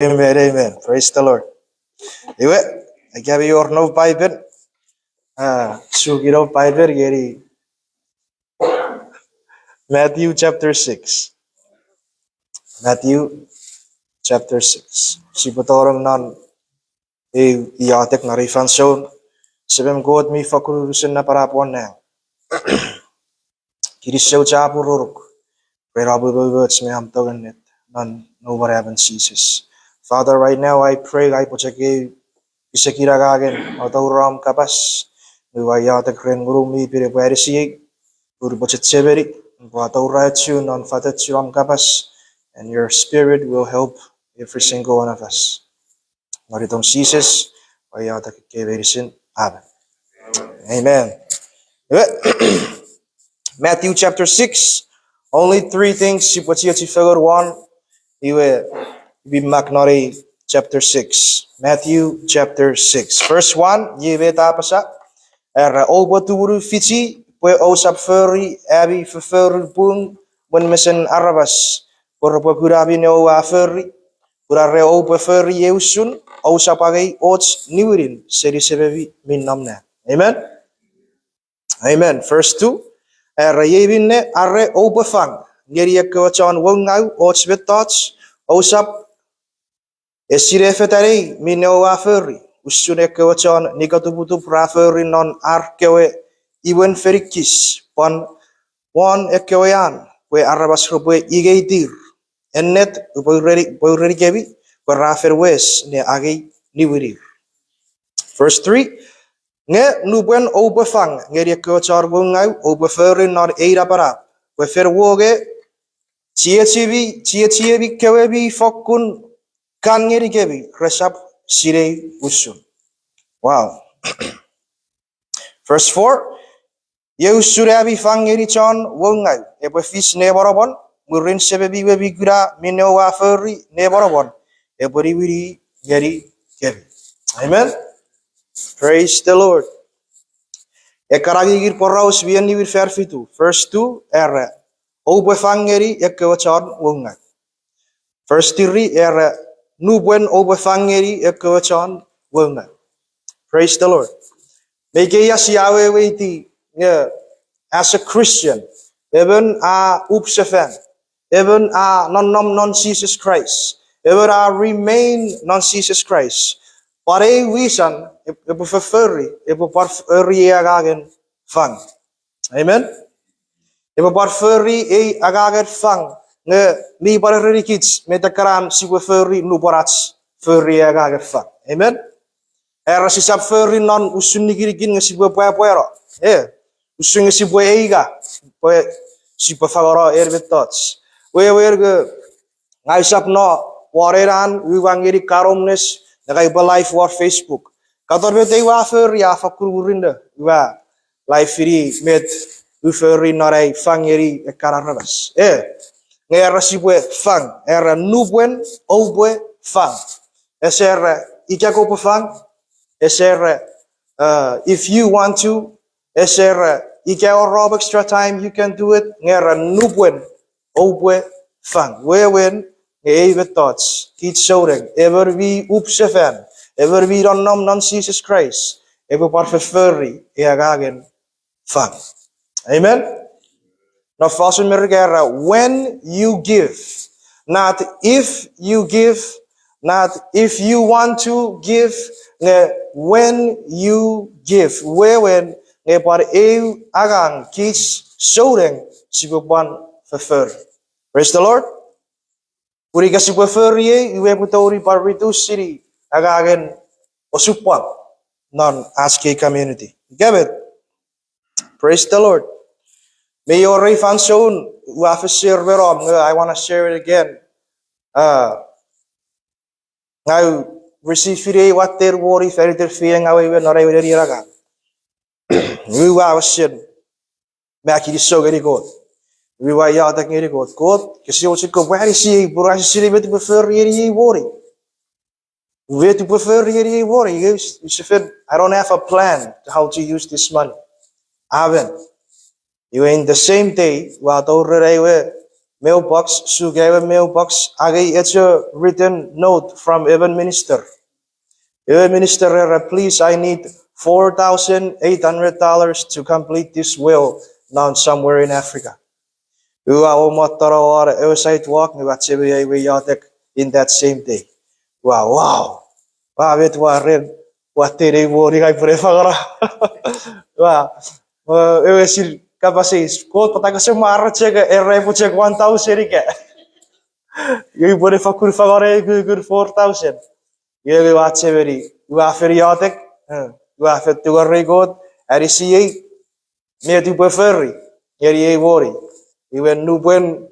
Amen, amen. Praise the Lord. Iwe, agabi orno Bible. Sugiro Bible geri Matthew chapter 6. Matthew chapter 6. Si betorong non iotek na rifanson. Sebem god mi fakurusen na parapon na. Kirisyo chapururuk. Perabu words me am togan net. None nobody haven't Jesus. Father, right now I pray I pochake Isekira gagen atau ram kapas. Nuwaya te kren guru mi pire perisi. Guru bochet severi. Atau rachu non fatet ram kapas. And your spirit will help every single one of us. Maritom Jesus. Waya te keverisin. Amen. Amen. Matthew chapter 6. Only three things. Si pochia si figure 1. Iwe Bimaknori chapter 6. Matthew chapter 6. Verse 1. Ye tapasa. Oba turu fici. Pue osap feri. Abi feferi pun. When mesen arabas. Porpa kurabi no feri. Kurare oba feri yeusun. Osapagay ots niwirin. Seri sebevi min namna. Amen. Amen. Verse 2. Yebinne arre oba fang. Ngeri ekawachan wongau ots betats. Osap esirefetari minowa feri. Usune kewachan nikatubutu praferi non arkewe iwen ferikis pon one ekewean we arabas rupwe igeitir ennet upoireri kebi we rafer wes ne agei niwirir. Verse 3. Nge nubwen obefang ngeri kewachar wungau obeferi non eira para we ferwoge Chiebi kewebi fokun kangeri kebi resap sirei usun. Wow. Verse 4. Yeusurabi fangeri chan wongai. Ebefis neborobon. Murin sebebi webi gura minowa feri neborobon. Ebori wiri geri kebi. Amen. Praise the Lord. Ekaragigir poraus bieni wir verfitu. Verse 2. Obefangeri ekewachan wongai. Verse 3. Nubwen obefangeri ekewachan wongai. Praise the Lord. Make Yahweh wait. As a Christian, even epwe, even non Jesus Christ, even remain non Jesus Christ. Pare wisan ipo feferi ipo parferi agagen fang. Amen. Ipo parferi agagen fang. Nge mi parferi kids metakaran si feferi nu parats feri agagen fang. Amen. Era si sab feri non usun nikirikin nge si puero. Usun nge si eiga. Poe si pafagoro erbetots. We ge ngai sap no wareran wiwangiri karomnes nakai ba live war Facebook. Kator bete wa feri ya fakururinda. Wa live firi met u feri norai fangeri e kararabas. Ngera si fang. Era nubwen obwe fang. Eser ikako fang. If you want to, you can rob extra time, you can do it. Ngera nubwen, obwe, fang. Wewen, even thoughts, keep showing. Ever we upseven, ever we don't know non Jesus Christ, ever parfeferi, eagagen, fang. Amen. Now, false mergera, when you give, not if you give, not if you want to give, when you give. When par agang kis soden sibuban fefer. Praise the Lord. Puri kasi fefer ye iwe putori parbitu siri agagen osupang non aske community. Get it? Praise the Lord. May your refan soon share verom. I want to share it again. Now receive fire what their worry fairy their feeling away when not away raga. We were sin. Back it is so very good. We were iotek very good. Good. Because you should go where is he? But I see it to prefer ye worry. Where to prefer ye worry. You should I don't have a plan to how to use this money. I haven't. You in the same day, what already were mailbox, so gave a mailbox, it's a written note from Evan Minister. Evan Minister, please, I need $4,800 to complete this will now somewhere in Africa. Sidewalk, iotek in that same day. Wow. Wow, it was red. What did they worry? I prefer. Wow. It was kapasies. Quote, but I got some check a check 1,000. You put it for good 4,000. You watch every. You have for iotek. You have to a record. RCA. Near to prefer. Here worry. Even when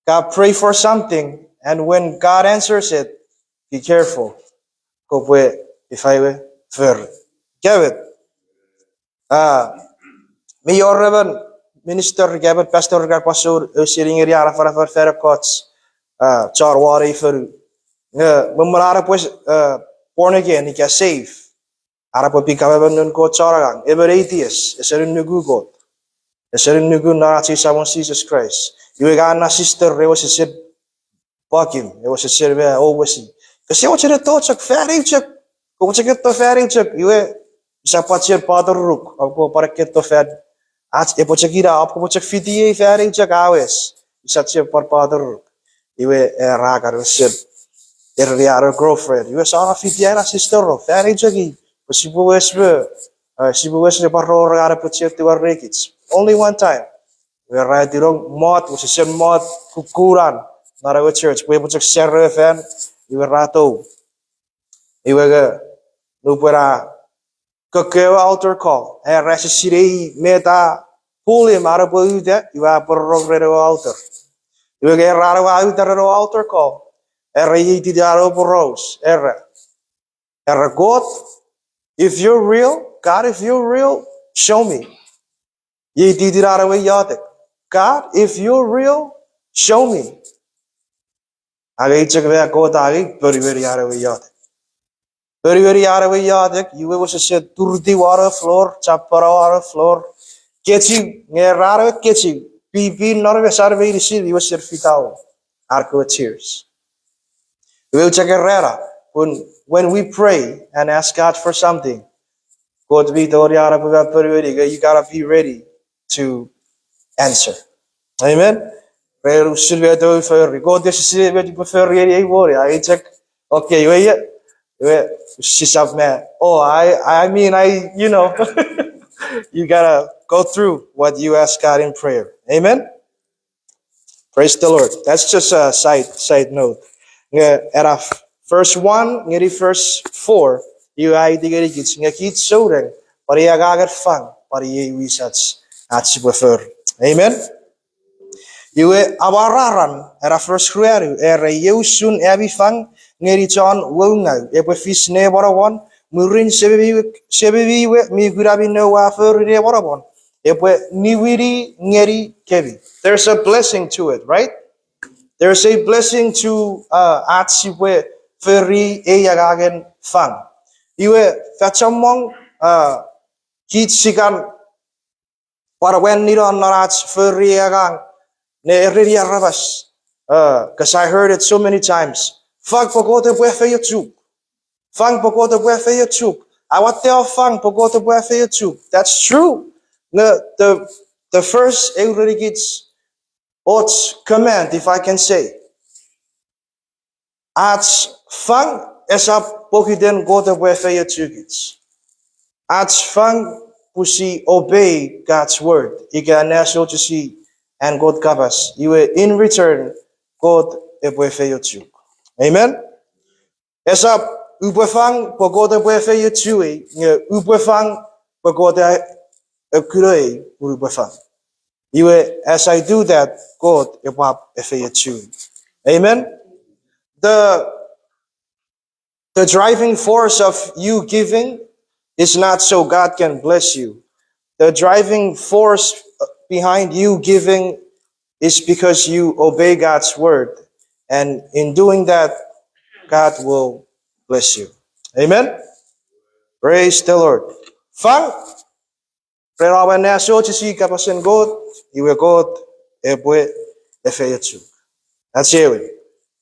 God pray for something, and when God answers it, be careful. Go if I were fair. Gavit. Me your minister Gavit pastor Garpasur sitting area for fair cots. Charwari for Mumara pues born again, he can save. Arab become nun ko charagang. Ever atheist, is a new Google. Is a new good Nazi someone Jesus Christ. You got a sister, it was a said him. It was a survey always. Kasi what you thought of fairy check. Kung check to fairy check, you sa patcher pater rook. Ako para kit to fed. At ipo check ira up ko check fiti fairy check awes. Sa check par pater rook. You ragar said. Your girlfriend. You saw fiti era sister rook. Fairy check. Sibu wesbe. Sibu wesbe parro ragar po check to our rekits. Only one time. We are right wrong. Mod was a same mod kukuran. Not a church. We put a share fan. You were rato. You were Lupera Coqueo altar call. And Rasiri meta pull him out of that. You have a redo altar. You will get raro out the altar call. Erra yiti daro rose. Erra. Erra God. If you're real, God, if you're real, show me. Yiti daro iotek. God, if you're real, show me. I check that go very out of iotek. Very out of iotek. You will say turdi water floor, chapara water floor. Ketchi, near raro ketchi. PP not a survey receive you certificado. Arco tears. We will check a rara. When we pray and ask God for something, God be the you gotta be ready to answer. Amen. Prayer should be for God. This is what you prefer. Really, worry. I check. Okay, she's up, man. Oh, I mean, you know, you gotta go through what you ask God in prayer. Amen. Praise the Lord. That's just a side note. At a verse 1, ngeri verse 4, you ay digeri gits ngakit soden, pariya gagat fang, pariya wisats at si prefer. Amen. Iwe awararan era first krueru era yeusun ebifang ngeri John wungau epwe fis ne warawon murin sebebiwe mi gurabi no wafer ne warawon epwe niwiri ngeri kebi. There's a blessing to it, right? There's a blessing to atsiwe feri eyagagen fang. Iwe fachamong kit sigan para when niron narats feri yagang. Because I heard it so many times. Fang pogote buefe YouTube. Fang pogote buefe YouTube. I want tell fang pogote buefe YouTube. That's true. The first already gets odds command, if I can say. Ats fang esap pokiden gote buefe YouTube. Ats fang pusi obey God's word. Ika naso to see. And God covers. You will in return, God epwe. Amen. Esap upefang pagod epwe yutui. Upefang pagod epwe upefang. You will, as I do that, God epwe. Amen. The driving force of you giving is not so God can bless you. The driving force behind you giving is because you obey God's word. And in doing that, God will bless you. Amen? Praise the Lord. Fang, prerawan na so si kapasen God, iwe God, epwe, efeyetu. That's it.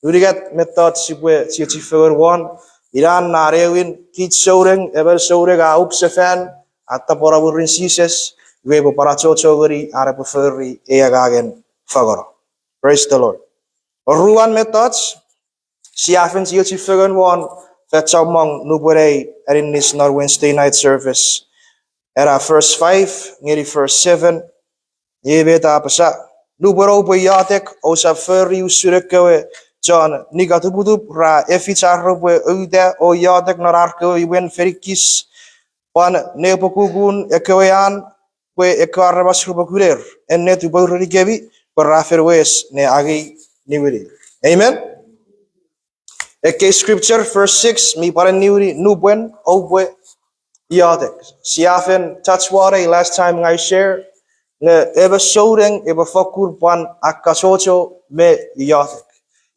Urigat method sibwe si figure one. Iran na rewin kit soureng ever sourega upsefan at the poraburin seases. Webo parachochogori are preferri eagagen fagoro. Praise the Lord. Ruan methods. Si often si figure one. That's among nubere in this Wednesday night service. Era verse 5, ngeri verse 7. Yebeta apasa. Nubero bo iotek o sa furry usurekewe John nigatubudu ra eficharo bo ude o iotek norarko iwen ferikis pan nepokugun ekewean we ekarabas rubakurer en netu bawri gebi paraferwes ne agi niwiri. Amen. Eke scripture verse 6 mi para niwiri nubwen obwe iotek. Siafen touch water last time I share ne eba soureng eba fokur pan akachocho me iotek.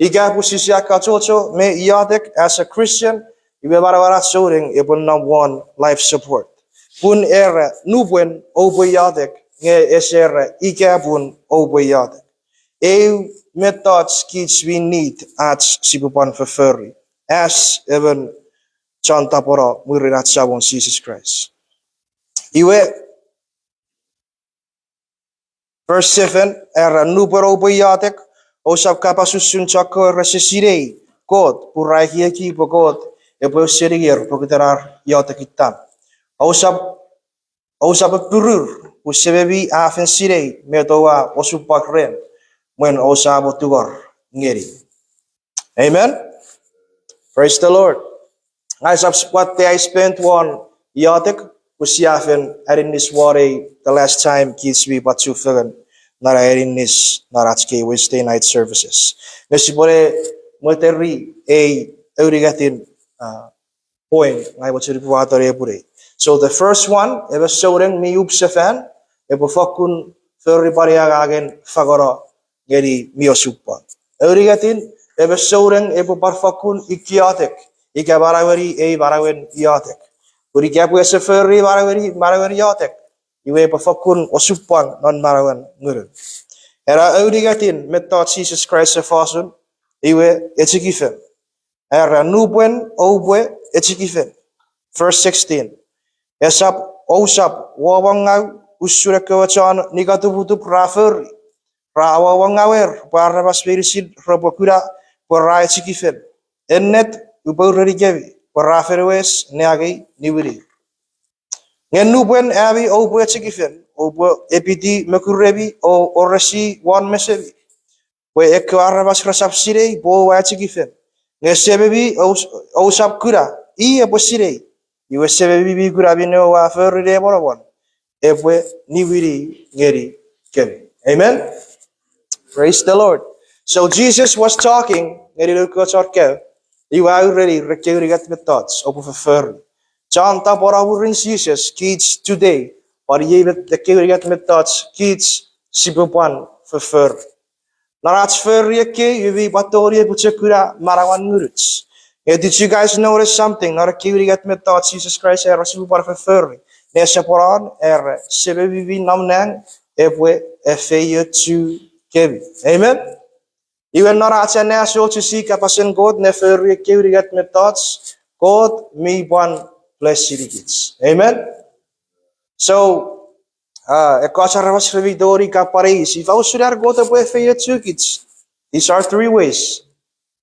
Iga pusisi akachocho me iotek as a Christian ibe barawara soureng eba number one life support. Pun era nubwen obo iotek nge esera iga pun obo iotek. Eu methods kids we need at sibupan verfurry as even chantapora murirat sabon Jesus Christ. Iwe verse 7 era número boyatek o sab kapasusun chako resisirei God purai hieki po God e po serigir po kitarar yatekitan o sab purur usebebi afen sirei metowa osupakren when o sab tugar ngeri. Amen. Praise the Lord. I sab what I spent one yatek usiafen in this worry the last time kids we but two figure nara in this naratske Wednesday night services. Mesipore moteri a eurigatin point I was report. So the first one ever soureng mi upsefan ever fokun everybody again fagora geri miosupa. Eurigatin ever soureng ever barfakun ikiotek. Ika barawari e barawen iotek. Uri kapu ese ferri barawari iotek. Iwe pafakun osupan non barawen ngurun. Era eurigatin method Jesus Christ fasun. Iwe echikifen. Era nubwen obwe echikifen. Verse 16. Esap osap wawangau usura kewachan nigatubutup raferi. Rawawangawer parabas verisid robokura para echikifen. Ennet ubaurari gevi paraferwes neagi niwiri. Ngenubwen abi obo echikifen obo epiti mekurebi o orasi wan mesebi. We ekarabas rasapsirei bo echikifen. Ngesebebi o sapkura I eposirei. Iwe sebebi kura bino wa ferre borawan. Ebwe niwiri ngeri gevi. Amen. Praise the Lord. So Jesus was talking ngeri lukosorke. You already recurigat met thoughts over verfurry. Chanta porawurin Jesus kids today. Par je met de recurigat met thoughts kids sibupan verfurry. Narats furry ke you batori buchekura marawan nuruts. Did you guys notice something? Not a recurigat met thoughts Jesus Christ era sibupar verfurry. Nesaporan era sebebi namnang epwe efeye tu kebi. Amen. Even not at an asshole to seek a person God never recurigat met thoughts. God me one bless kids. Amen. So a was revidori kaparis. If I was to go to pay for your two kids. These are three ways.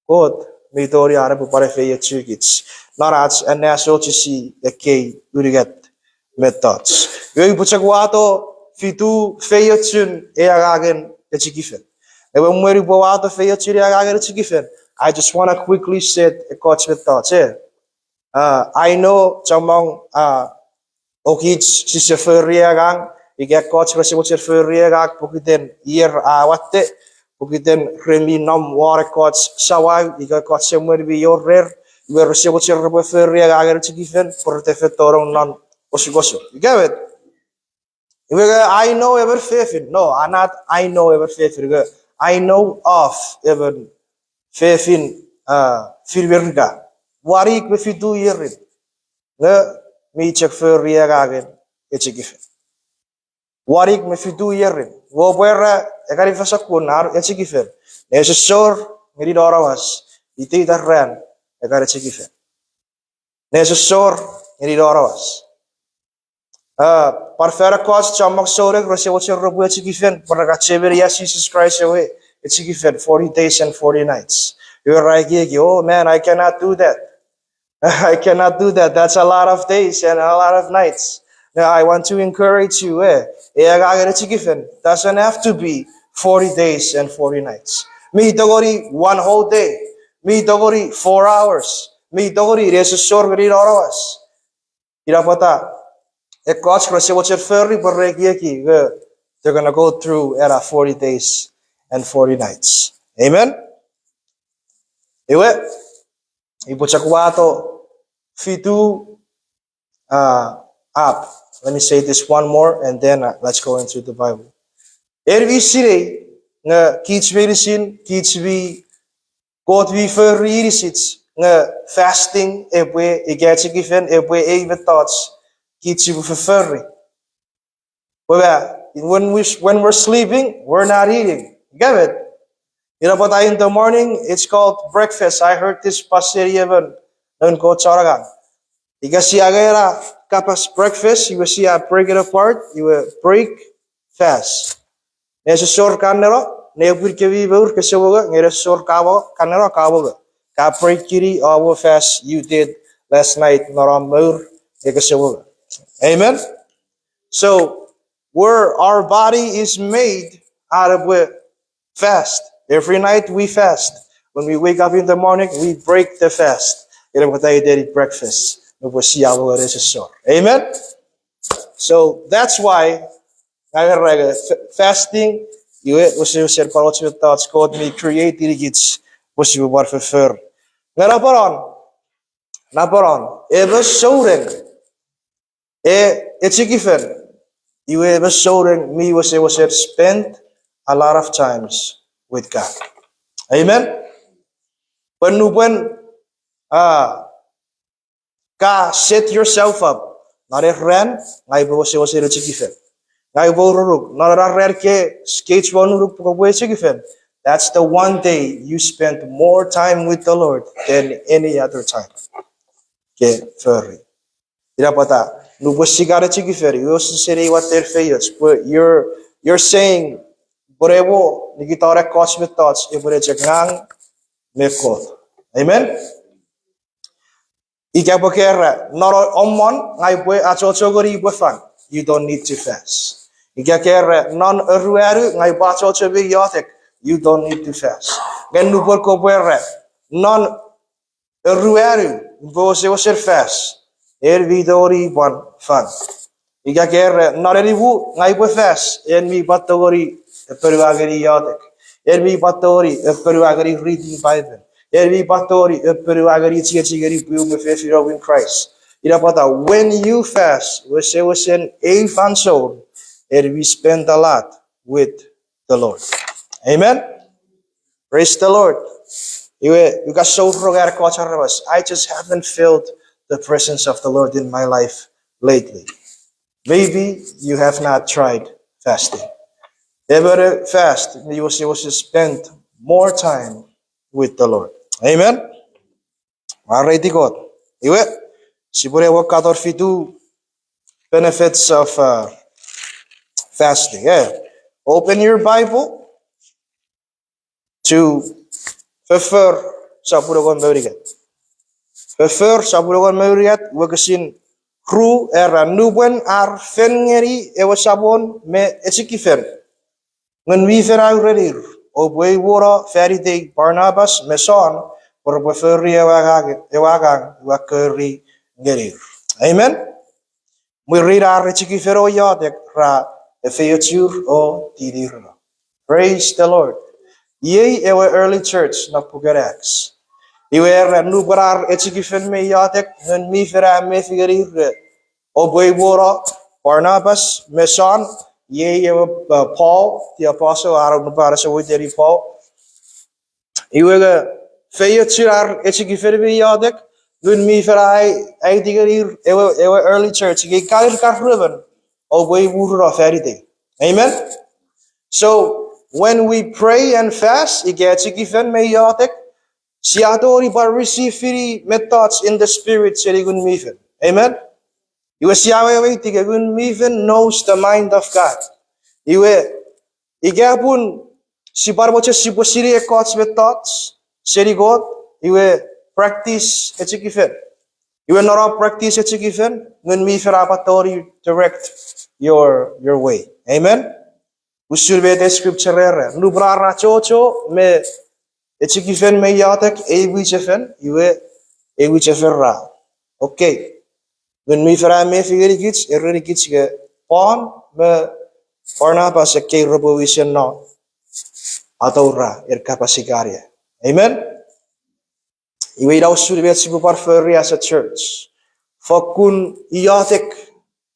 God me dori arabu pare for your two kids. Not at an asshole to see a K urigat met thoughts. You put a guato fitu feyotun eagagen echikifen. I just want to quickly set a coach with thoughts here. I know chamong okits si seferiegang iga coach kasi mo seferiegak pukiten year watte pukiten remi nom war coach sawag iga coach semua bi your rare where si mo seferiegak chikifen protefetorong non osgoso. You get it? I know ever faith. No, I'm not. I know ever faith. I know of even faith in Filverga. Warik me fitu yerin. Me check for reagagen echikifen. Warik me fitu yerin. wo puera ekari fasakun ar echikifen. Nesesor ngiri dorawas. Iti tarren ekari echikifen. Nesesor ngiri dorawas. Parfera kos chamak sore rose wache robu echikifen para chever yes Jesus Christ away echikifen 40 days and 40 nights. You're right here, oh man, I cannot do that. I cannot do that. That's a lot of days and a lot of nights. Now I want to encourage you. Doesn't have to be 40 days and 40 nights. Me dogori 1 whole day. Me dogori 4 hours. Me dogori resesor gri horas. Ira pata. E coach rase watcher ferry barregieki. They're gonna go through era 40 days and 40 nights. Amen. Iwe. Ipuchakwato fitu up. Let me say this one more and then let's go into the Bible. Ervi sire nga kids medicine, kids we God we for reasons nga fasting epwe echikifen epwe even thoughts kids we for furry. When we're sleeping, we're not eating. Get it? You know, but in the morning, it's called breakfast. I heard this pastor even don't go charagan. Because agora kapas breakfast, you will see I break it apart, you will break fast. Nesa sor kanero, ne pur vi beur kesewoga, ngere sor kawo kanero kawoga. Ka break kiri our fast you did last night noram meur kesewoga. Amen. So where our body is made out of fast. Every night we fast. When we wake up in the morning, we break the fast. Ito po tayo did breakfast. Amen? So that's why fasting, you was your culture thoughts called me creative gits was you war for. Naparon, ever soaring. Echikifen. You ever soaring me was spent a lot of times with God. Amen? When ka set yourself up. Nare ren, ngai bo se echikifen. Ngai bo ruruk, nara rer ke skates bo nuruk po echikifen. That's the one day you spend more time with the Lord than any other time. Okay, furry. Ira pata, nubo sigara echikifen. You also say what their fails, but you're saying borewo nikitore cosmic thoughts ibore chegnang mekot. Amen. Ikapokera noro omon ngai bue achochogori bufan. You don't need to fast. Ikakera non ruaru ngai bachochobi iotek. You don't need to fast. Gen nubor ko buere non ruaru bo se was fast. Vidori bon fan. Ikakera noreribu ngai bu fast. Mi batori peruagari iotek. Mi batori peruagari reading Bible. Every batori peruagari chigari pume fefiro in Christ. When you fast, we say was an a fan soul, and we spend a lot with the Lord. Amen. Praise the Lord. You got so I just haven't felt the presence of the Lord in my life lately. Maybe you have not tried fasting. Ever fast, you will spend more time with the Lord. Amen. Alrighty, God. Iwe, sibure wakator fitu benefits of fasting. Yeah. Open your Bible to Fefer Sapurogon Murigat. Fefer Sapurogon Murigat, wakasin crew era nuben ar fengeri ewasabon me echikifen. When we fer ready, obey wora ferry Barnabas meson por beferi ewagang wakeri gerir. Amen. We read our echikifero iotek ra efeutur o tidirno. Praise the Lord. Ye ewe early church na pugerex. Iwe era nubrar echikifen me iotek nun mi fera me figerir obey wora Barnabas meson. Ye Paul, the apostle, out of the Paris with Paul. You will fail to our echikifen iotek. Nun mi for I digger early church. Ye kair karruven. Obey wura ferry. Amen. So when we pray and fast, iechikifen me iotek, siatori bar receive methods in the spirit serigun mifen. Amen. Iwe siawe tigagun mifen knows the mind of God. Iwe igapun si barboche si posiri ekots methods serigot iwe practice iechikifen. Iwe nora practice iechikifen ngun mifen apatori direct your way. Amen. Usulbete scripture rere. Nubrara chocho me iechikifen me iotek ewichefen iwe ewichefen ra. Okay. When we fra me figure kits erre kits ke pon me orna pas ke robovision no ataura kapasigaria. Amen. Iwe daw usulbete si par as a church. Fakun iotek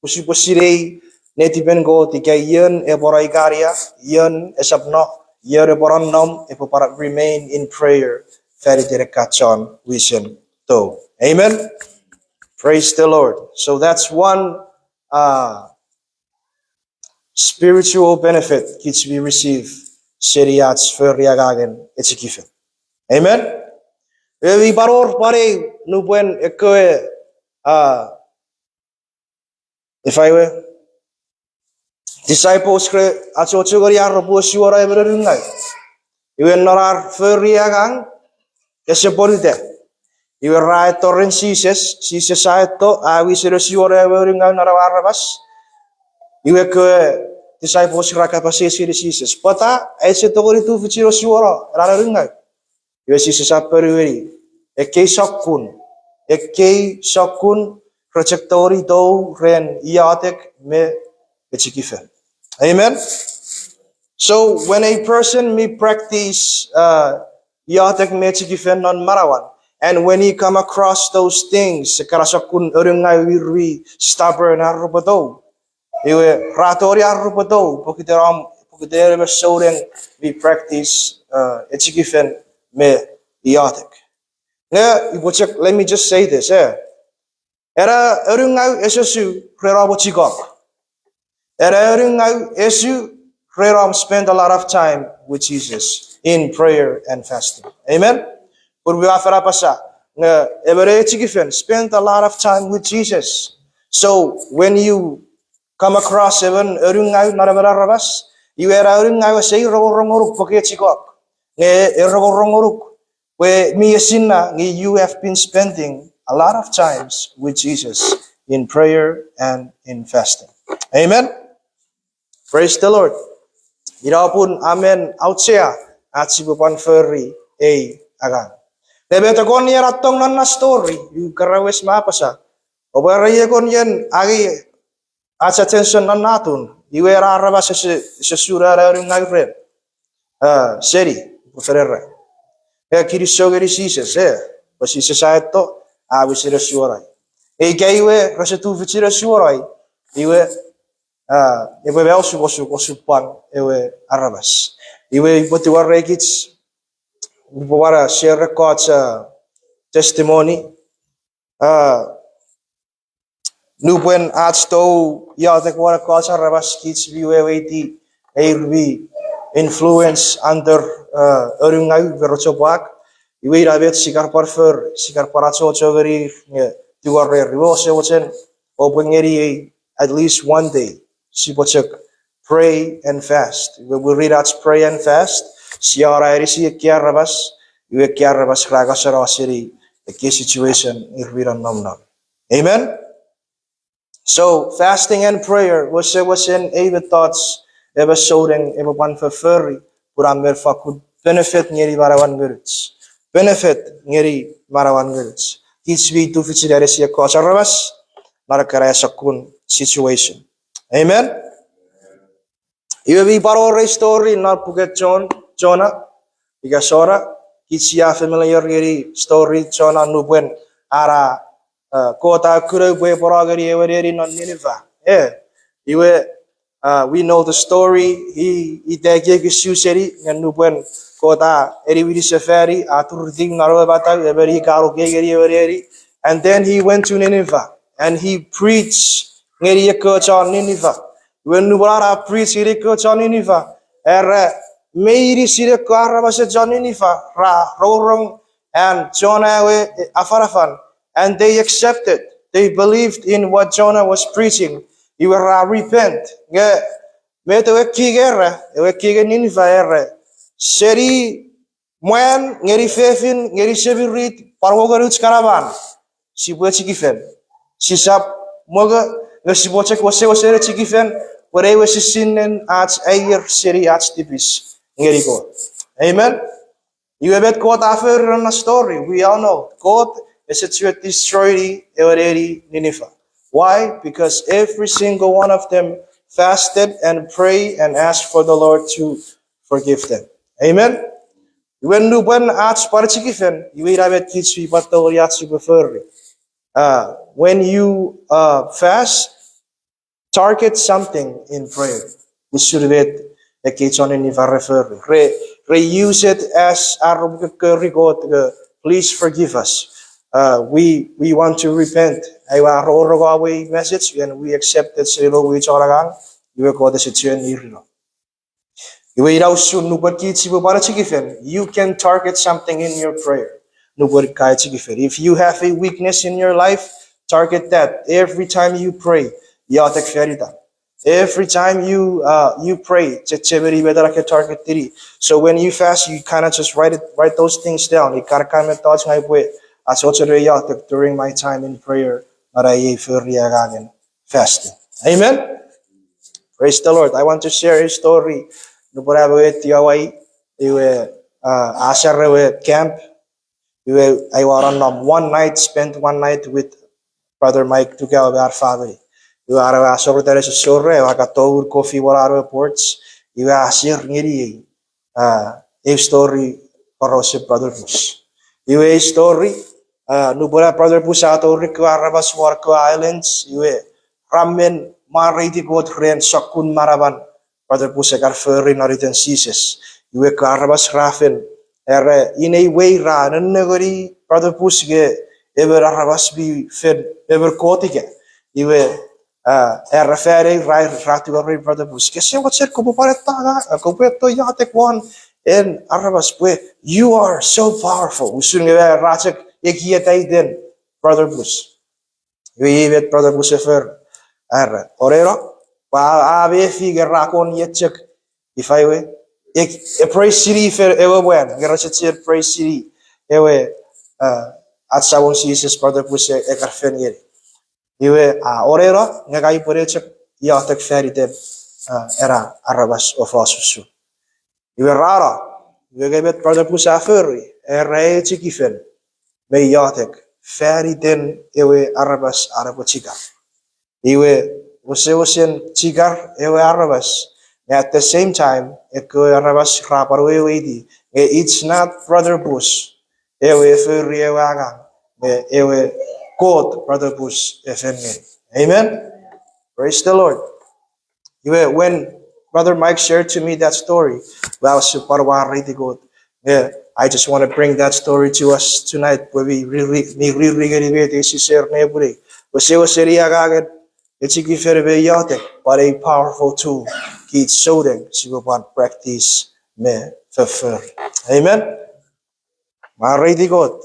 usiposirei netipen go tika yen eboraikaria yen esapno yer eborannom epoparak remain in prayer very direkachon vision to. Amen. Praise the Lord. So that's one spiritual benefit which we receive seriats verriagagen iechikifen. Amen. We baror pare nubuen ekoe if I were disciples kre achochogori arrobo siwara eberungai. Iwen norar verriagang keseporite. Iwe right torren Jesus saeto awi sero siwara eberungai narawarabas. Iwe ke disciples rakapase siri Jesus. Pata ese togori tu fichiro siwara rarungai. Iwe Jesus aperuri. Ekei sakun trajectory do ren iotek me iechikifen. Amen. So when a person may practice iotek me iechikifen non marawan, and when he come across those things, sekarasakun urungai wirwi stubborn arubado, iwe ratori arubado, pokiteram souneng we practice iechikifen me iotek. Now, let me just say this. Era urungai esusu rerabo chigok. Era urungai esu reram spend a lot of time with Jesus in prayer and fasting. Amen. But we offer up spend a lot of time with Jesus. So when you come across even urungai narabarabas, you era urungai say rogorongoruk poke chigok. Nge rogorongoruk. Where you have been spending a lot of times with Jesus in prayer and in fasting. Amen. Praise the Lord. Irapun amen outsea at sibupan ferry agang. Nebeta kon yen atong nan na story you karawes mapasa. Obaraya kon yen agi at attention nan natun. Iwera rabas sa sura ring ngagren. Seri ferere. Kirisogeri Jesus, but Jesus said to, I was in a surai. A gaywe, Rasatu Vichira surai, Iwe, Ewe also was upon Ewe Arabas. Iwe put to our records, Bawara share records testimony. Nubuen arts to Yatek Wara Coach Arabas kids, we were waiting, AV influence under Urungai Verochobak. Iwe rabet sikar parfer, sikar paracho chogeri, tuar rewose watchen, open eri at least one day. Sipochek pray and fast. We will read out pray and fast. Siara erisi kiarabas, iwe kiarabas ragasara siri, the case situation irviran nomnam. Amen. So fasting and prayer was in even thoughts ever souneng ever one for furry, but I'm very could benefit nearly barawan minutes. Benefit ngeri marawan girls. Each we to fit there is a cause arabas, narakara situation. Amen. You be parore story not forget Jonah, because Sora, Kitsia familiar geri story Jonah nubuen ara kota kurugwe poragari everi non Nineveh. We know the story. He tagye kisuseri and nubuen kota erividi safari aturting narobata everi karo kegeri everi. And then he went to Nineveh and he preached ngeri on Nineveh. When Nubara preached he on Nineveh, meiri sire karabase Johnifa, Rorong, and Jonah Afarafan, and they accepted. They believed in what Jonah was preaching. You will repent. Meto ekigera, ekiga Nineveh era. Seri Mwen ngeri fefin ngeri sebirit parwogarut karavan. Si buat echikifen. Si sap moga ngasi bocek wase echikifen. Where was sinen at air seri at tipis. Ngeri ko. Amen. You have bet God after on a story. We all know God is to destroy the Nineveh. Why? Because every single one of them fasted and prayed and asked for the Lord to forgive them. Amen. When you when ask for echikifen, you will have it teach you what the Lord prefer. When you fast, target something in prayer. We should bet the kitchen in refer. Reuse it as God. Please forgive us. We want to repent. I want message and we accept that zero which oragang. You will call the situation. You can target something in your prayer. If you have a weakness in your life, target that. Every time you pray, iotek. Every time you pray, target. So when you fast, you kind of just write those things down. During my time in prayer, fasting. Amen. Praise the Lord. I want to share a story. Nubarabawet Yawai, iwe Asharawet camp. Iwe I was on spent one night with Brother Mike together with our family. Iwe arawa sorotare sa sore, wakatawur coffee wala reports. Iwe asir ngiri a story para si Brother Bush. Iwe a story nubura Brother Bush ato rikwa rabas warko islands. Iwe ramen mariti god ren sakun maraban. Brother Bush agar furry naritan Jesus. Iwe karabas rafen. In a way ra nanagori Brother Bush ge ever arabas bi fed ever kotige. Iwe fere ratu gori Brother Bush. Kasi what said kubo pareta kubeto iotek one and arabas pwe you are so powerful. Usun ge rachek ekietay den Brother Bush. We bet Brother Bush fer orero pa ave figure rakon yetchek if I we a praise city fer ewe wen gerachet praise city ewe at sawon Jesus Brother Bush e karfen yeri iwe orero ngagai porechek iotek feriten era arabas of asusu iwe rara iwe gebet Brother Bush aferi echikifen me iotek feriten ewe arabas arabochika iwe usen chigar ewe arabas. At the same time, arabas raparwe wedi. It's not Brother Bush. Ewe feri ewe agang. Ewe quote Brother Bush efenge. Amen. Praise the Lord. Iwe when Brother Mike shared to me that story, well, super really good. Yeah, I just want to bring that story to us tonight. Where we really get this share nebuli. Echikifen be iotek, but a powerful tool. Keep souneng, sigopan practice me fulfill. Amen. Mariti God.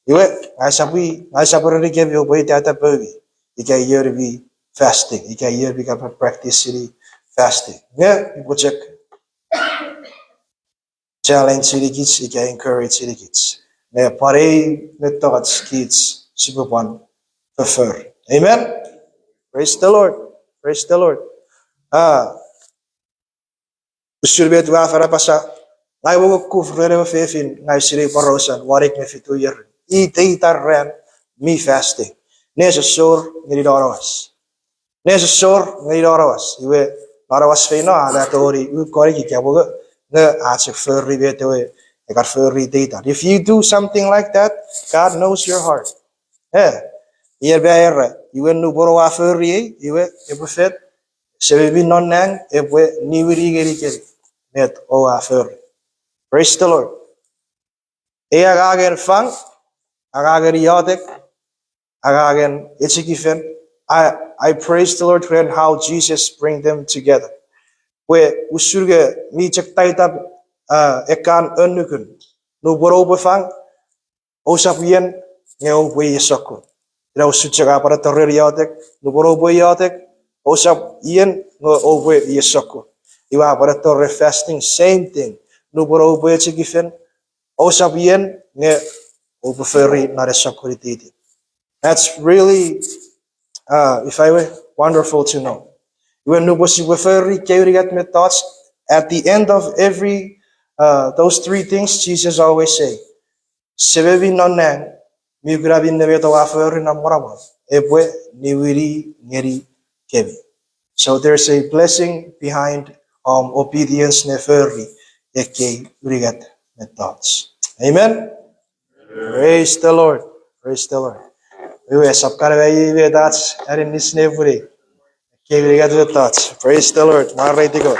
Iwe, I sabi give you way that baby. Ika year be fasting. Ika year be practice city fasting. Yeah, people check. Challenge city kids. Ika encourage city kids. Ne pare methods kids sigopan fulfill. Amen. Praise the Lord. Praise the Lord. Usulbet wa farapasa. Ngai wo kuf rere fefin ngai sire parosan warik me fitu yer. Itar ren mi fasting. Nesa sor ngiri dorawas. Iwe dorawas feno ada tori u kori ki kabo ne ache furry betoe. I got furry data. If you do something like that, God knows your heart. Yeah. Ier beere, iwe nu boro wa furry, iwe epwe sebebi nonang epwe niwiri geri net o wa furry. Praise the Lord. E agagen fang, agagen iotek, agagen echikifen. I praise the Lord for how Jesus bring them together. we usurge mi cek taitab ekan önükün. Nu boro fang osap yen ngeu we yesoko. Ira usucega para torrer iotek, nu boro iotek osap yen ngo we yesoko. Iwa para torre fasting same thing. Nu boro echikifen osap yen nge ferry nare sokorititi. That's really if I were wonderful to know. When nubosi weferi keurigat me thoughts at the end of every those three things Jesus always say. Sebebi nonang mi grabin nebeto aferi na morama epwe niwiri ngeri kebi. So there's a blessing behind obedience neferi eke urigat me thoughts. Amen. Praise the Lord. Praise the Lord. We sapkare we that's erin nisnevuri. Okay, we got the thoughts. Praise the Lord. Now ready to go.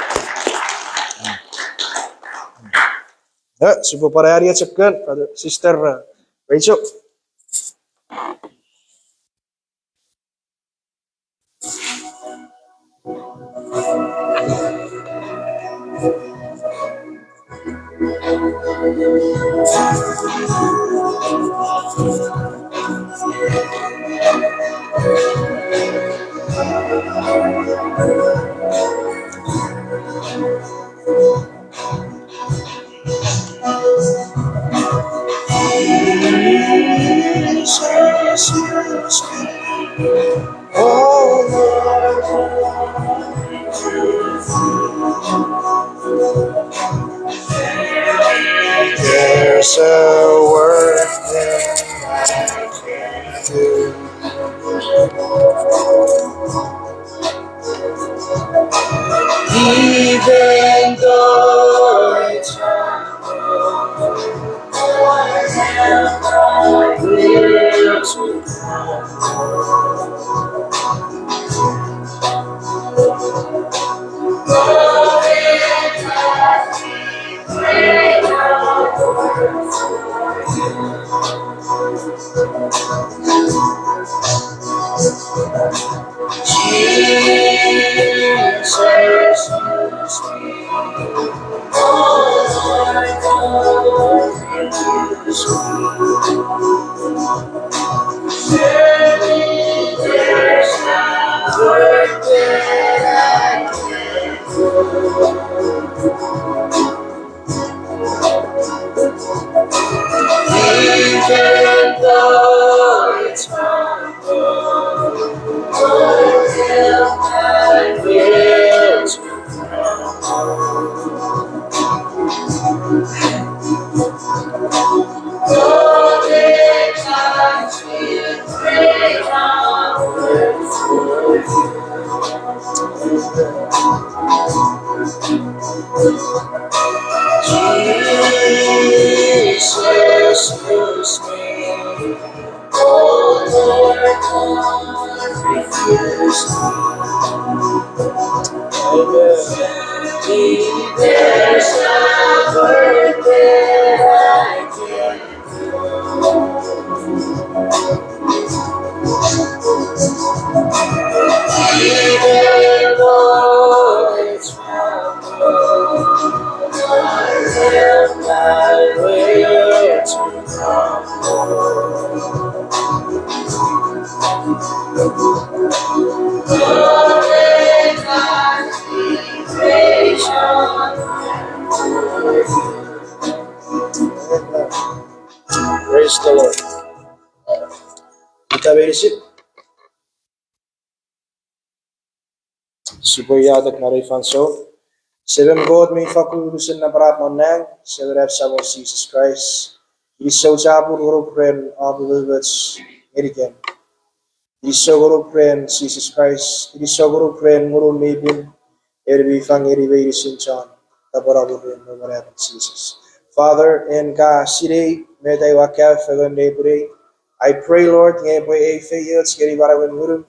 Subo para area chapkan, brother, sister Rachel. There's a work that I can do. Even though it's Praise the Lord. Kita berisip. Suboyadak na refanso. Seven God may fakulusan na parat nang seven rep sa Jesus Christ. Iso japur guru friend of the words Eriken. Iso guru friend Jesus Christ. Iso guru friend guru Mabin. Erbi fang eribe isinchon. Tabarabu no matter Jesus. Father and God, Sire, Meday Waka, Fagan Nebure. I pray, Lord, Neboy A Fayets, Geribarawan Murum.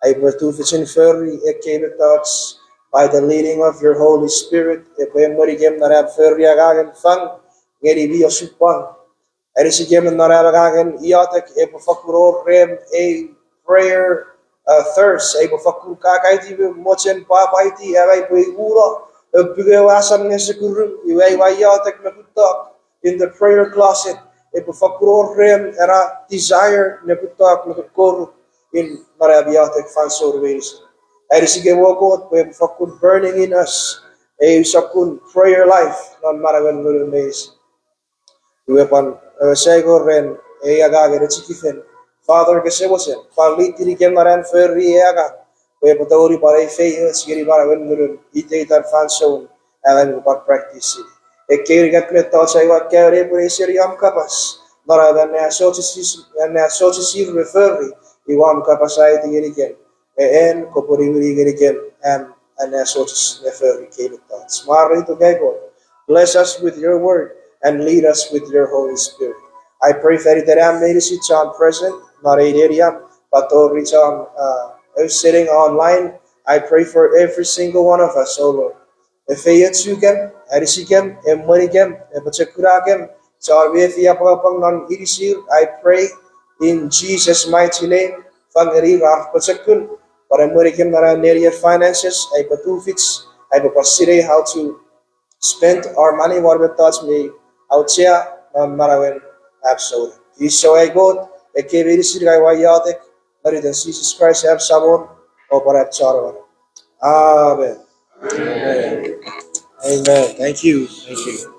I pray to Fichin Ferry, Ekebe thoughts, by the leading of your Holy Spirit, Epoy Murigem Narab Ferry Agagan Fang, Geribi Osupang. Erisigem Narabagagan, iotek, Epofakuro, Rem, a prayer thirst, Epofakur Kakaiti, Mochen Papaiti, Avai Uro. Bigawasan nga siguro, iwaiwayatek na putok in the prayer closet. Ipafakurorem era desire na putok na kukuru in marabiyatek fansor ways. Ay sige wokot, ipafakur burning in us. Ay sakun prayer life non marawan ways. Weapon Sego Ren Eagaga Chikifen. Father Gasewasen, Palitiri Gemaran Ferri Eaga, Wepatori Pare Fay, Siri Baravan Murun, Ite that Fanson, and about practice. A carry got met thoughts I got carry Siriam Capas, Nora than associates and associates referri, Iwan Capasite again, and Copori again, and an associates referri came with thoughts. Mari to Gago. Bless us with your word and lead us with your Holy Spirit. I pray, Father, that I may see John present, not a area, but already John sitting online. I pray for every single one of us, O Lord. If I yatsugan, Arisigam, and Monigam, and Pachakuragam, so our way non irisir, I pray in Jesus' mighty name, Fangari Raf Pachakun, but I'm Monigam Naran finances, I patufits, I papasire how to spent our money what we thought me out here non marawen absolute. Iso ay God, e kebiri sir kay iotek, dari dan Jesus Christ have sabon o para charo. Amen. Amen. Amen. Thank you. Thank you.